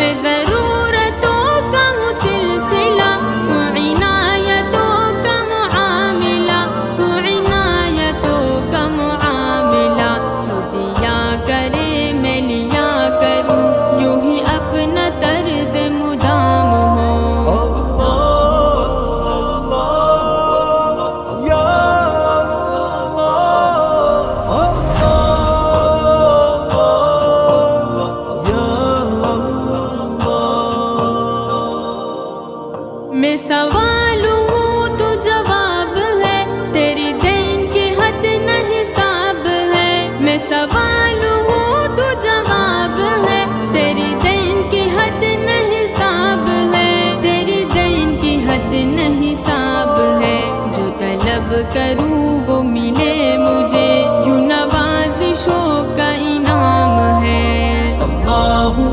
میں ضرورتوں کا ہوں سلسلہ، تو عنایتوں کا معاملہ، تو عنایتوں کا معاملہ، تو دیا کرے میں لیا کروں، یوں ہی اپنا طرز مدام ہو۔ میں سوال ہوں تو جواب ہے، تیری دین کی حد نہ حساب ہے۔ میں سوال ہوں تو جواب ہے، تیری دین کی حد نہ حساب ہے، تیری دین کی حد نہ حساب ہے۔ جو طلب کروں